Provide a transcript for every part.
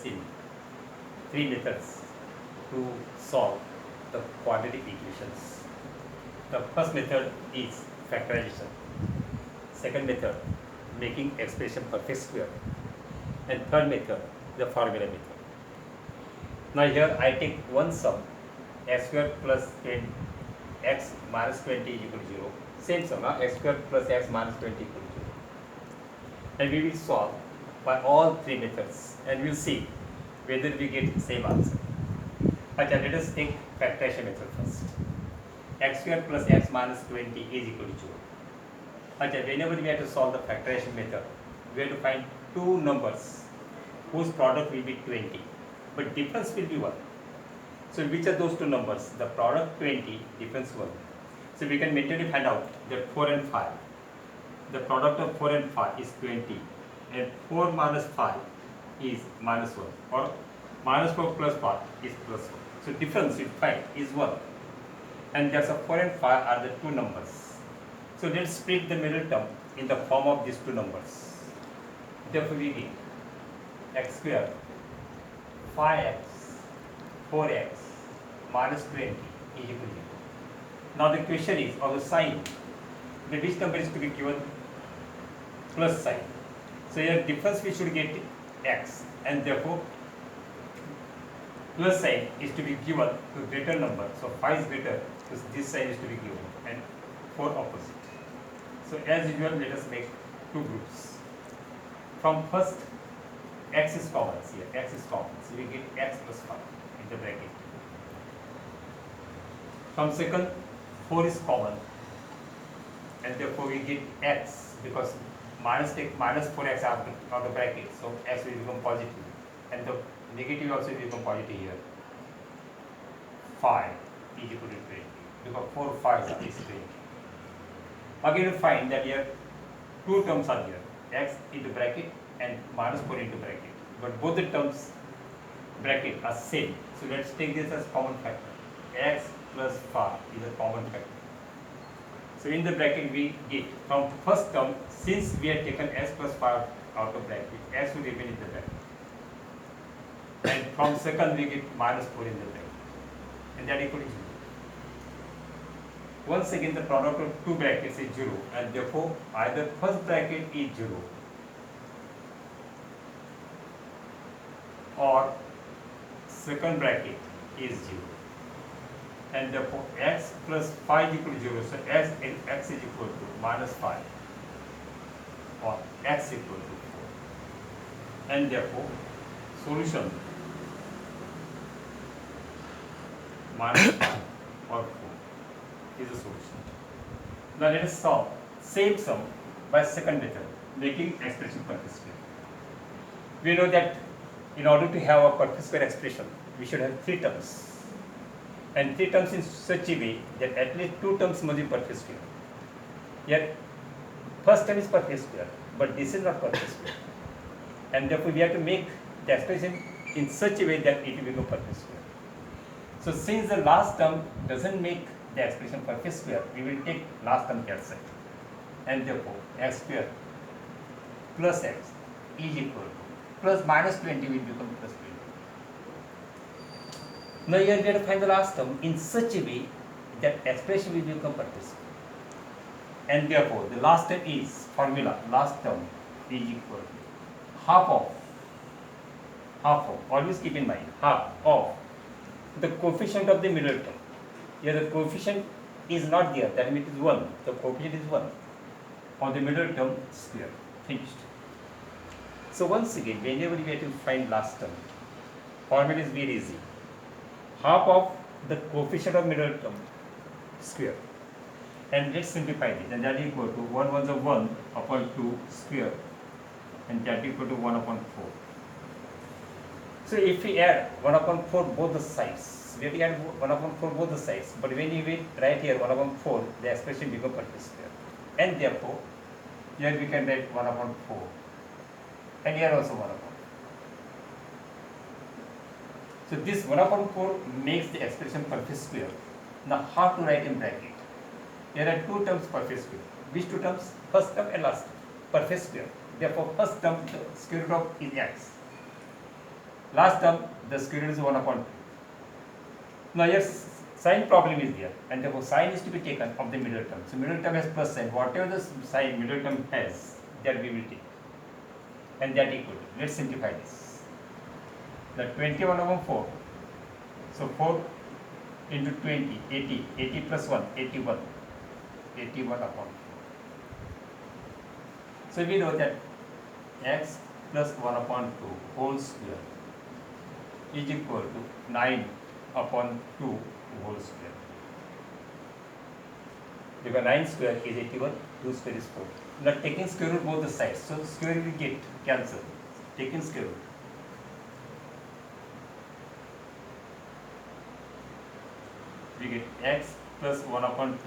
seen three methods to solve the quadratic equations. The first method is factorization. Second method, making expression perfect square. And third method, the formula method. Now here I take one sum, x square plus 10 x minus 20 is equal to 0. Same sum, x square plus x minus 20 equal to 0. And we will solve by all three methods and we will see whether we get the same answer. Okay, let us take factorization method first. X square plus x minus 20 is equal to 0. Okay, whenever we have to solve the factorization method, we have to find two numbers whose product will be 20, but difference will be 1. So which are those two numbers? The product 20, difference 1. So we can mentally find out that 4 and 5. The product of 4 and 5 is 20, and 4 minus 5 is minus 1, or minus 4 plus 5 is plus 1. So difference we find is 1. And that's a 4 and 5 are the two numbers. So let's split the middle term in the form of these two numbers. Therefore we get x square 5x 4x minus 20 is equal to 0. Now the question is of the sign, which number is to be given plus sign. So here difference we should get x, and therefore plus sign is to be given to greater number. So 5 is greater, so this sign is to be given, and 4 opposite. So as usual, let us make two groups. From first, x is common here, x is common, so we get x plus 5 in the bracket. From second, 4 is common, and therefore we get x, because take minus 4x out of the bracket, so x will become positive, and the negative also will become positive here. 5 is equal to 20, because 4 5s is 20. Again you find that here two terms are here, x into bracket and minus 4 into bracket, but both the terms bracket are same. So let's take this as common factor. X plus 5 is a common factor. So in the bracket we get from first term, since we have taken x plus 5 out of bracket, x will remain in the bracket. And from second we get minus 4 in the bracket, and that equal to 0. Once again the product of two brackets is 0, and therefore either first bracket is 0 or second bracket is 0, and therefore x plus 5 is equal to 0. So x is equal to minus 5 or x equal to 4, and therefore solution minus 5 or 4 is a solution. Now let us solve same sum by second method, making expression perfect square. We know that in order to have a perfect square expression, we should have three terms, and three terms in such a way that at least two terms must be perfect square. Yet first term is perfect square, but this is not perfect square, and therefore we have to make the expression in such a way that it will become perfect square. So since the last term doesn't make the expression perfect square, we will take last term outside, and therefore x square plus x is equal to plus minus 20 will become plus 20. Now here we have to find the last term in such a way that expression will become perfect square, and therefore the last term is formula, last term is equal to half of, always keep in mind, half of the coefficient of the middle term. Here the coefficient is not there, that means it is 1. The coefficient is 1 on the middle term square. Finished. So once again, whenever we have to find last term, formula is very easy. Half of the coefficient of middle term square. And let's simplify this, and that is equal to 1 1 1 upon 2 square, and that is equal to 1 upon 4. So if we add 1 upon 4 both the sides, we have to add 1 upon 4 both the sides, but when you write here 1 upon 4, the expression becomes perfect square, and therefore here we can write 1 upon 4, and here also 1 upon 4. So this 1 upon 4 makes the expression perfect square. Now how to write in bracket? There are two terms perfect square. Which two terms? First term and last term. Perfect square. Therefore first term, the square root of is x. Last term, the square root is 1 upon 2. Now here sign problem is there, and therefore sign is to be taken of the middle term. So middle term has plus sign. Whatever the sign middle term has, that we will take, and that equal to. Let's simplify this. The 21 over 4. So 4 into 20, 80. 80 plus 1, 81. 81 upon 4. So we know that x plus 1 upon 2 whole square is equal to 9 upon 2 whole square. Because 9 square is 81, 2 square is 4. Now taking square root both the sides, so square root will get cancelled. Taking square root. We get x plus 1 upon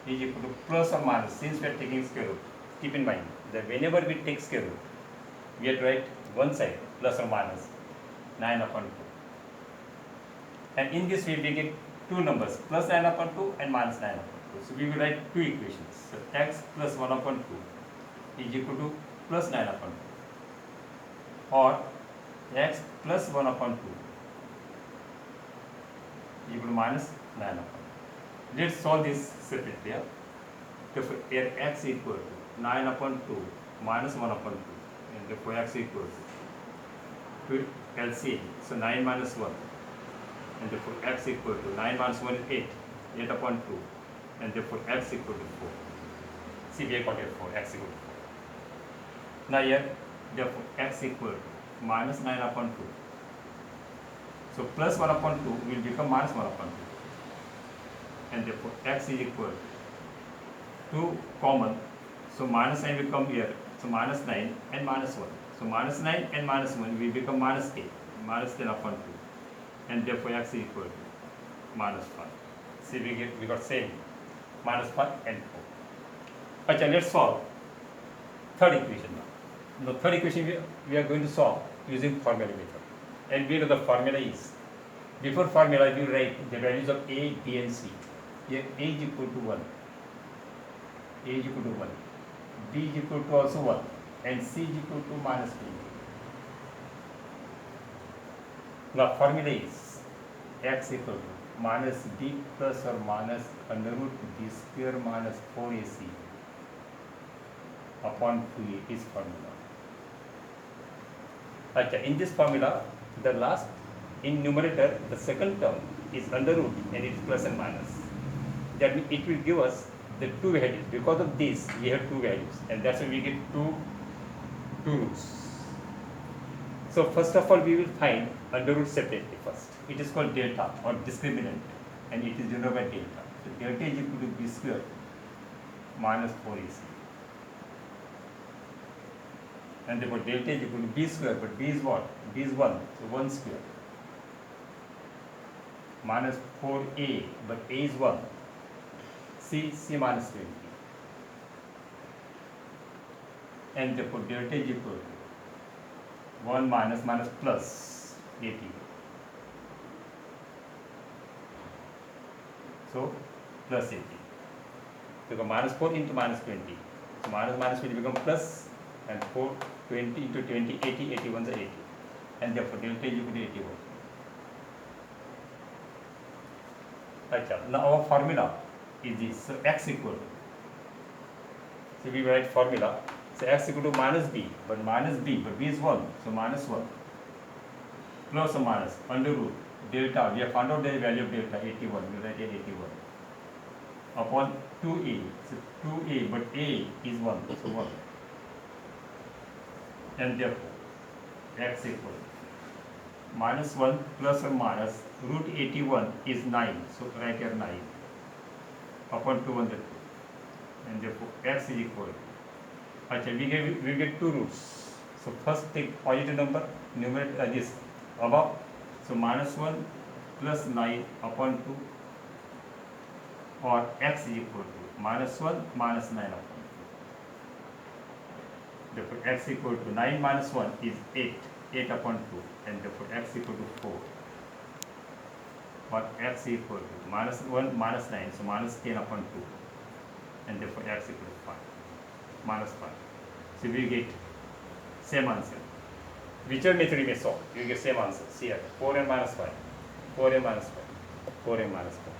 2 is equal to plus or minus, since we are taking square root. Keep in mind that whenever we take square root, we have to write one side plus or minus 9 upon 2. And in this way we get two numbers, plus 9 upon 2 and minus 9 upon 2. So we will write two equations. So x plus 1 upon 2 is equal to plus 9 upon 2, or x plus 1 upon 2 is equal to minus 9 upon 2. Let's solve this separately. Therefore here x equal to 9 upon 2 minus 1 upon 2, and therefore x equal to LCM. So 9 minus 1, and therefore x equal to 9 minus 1 is 8, 8 upon 2, and therefore x equal to 4. See, we have got here 4, x equal to 4. Now here, therefore x equal to minus 9 upon 2. So plus 1 upon 2 will become minus 1 upon 2, and therefore x is equal to 2 common. So minus 9 will come here, so minus 9 and minus 1. So minus 9 and minus 1 will become minus 8, minus 10 upon 2, and therefore x is equal to minus 5. See, we got same, minus 5 and 4. Okay, let's solve third equation now. The third equation we are going to solve using formula method. And we know the formula is, before formula we write the values of a, b and c. Here a is equal to 1, a is equal to 1, b is equal to also 1, and c is equal to minus 2. Now formula is x equal to minus b plus or minus under root b square minus 4ac upon 2a is formula. Okay, in this formula, the last, in numerator, the second term is under root and it is plus and minus. That means it will give us the two values. Because of this, we have two values, and that's why we get two roots. So first of all, we will find under root separately first. It is called delta or discriminant, and it is denoted by delta. So delta is equal to b square minus 4ac. And therefore delta is equal to b square, but b is what? B is 1, so 1 square. Minus 4a, but a is 1. C minus 20. And therefore delta is equal to 1 minus plus 80. So plus 80. So minus 4 into minus 20. So minus will become plus, and 4, 20 into 20, 80, 81 is 80. And therefore delta is equal to 81. Now our formula is this. So x equal to, so we write formula. So x equal to minus b, but b is 1, so minus 1, plus or minus under root delta. We have found out the value of delta 81. We write 81 upon 2a. So 2a, but a is 1, so 1. And therefore x equal to minus 1 plus or minus root 81 is 9. So write here 9 upon 202. And therefore x is equal to, actually we get two roots. So first take positive number, numerator this above. So minus 1 plus 9 upon 2, or x is equal to minus 1 minus 9 upon 2. Therefore x equal to 9 minus 1 is 8 upon 2, and therefore x equal to 4. Or x equal to minus 1 minus 9, so minus 10 upon 2, and therefore x equal to 5, minus 5. So we get same answer. Whichever method you may solve, you get same answers here. 4n minus 5, 4n minus 5, 4n minus 5.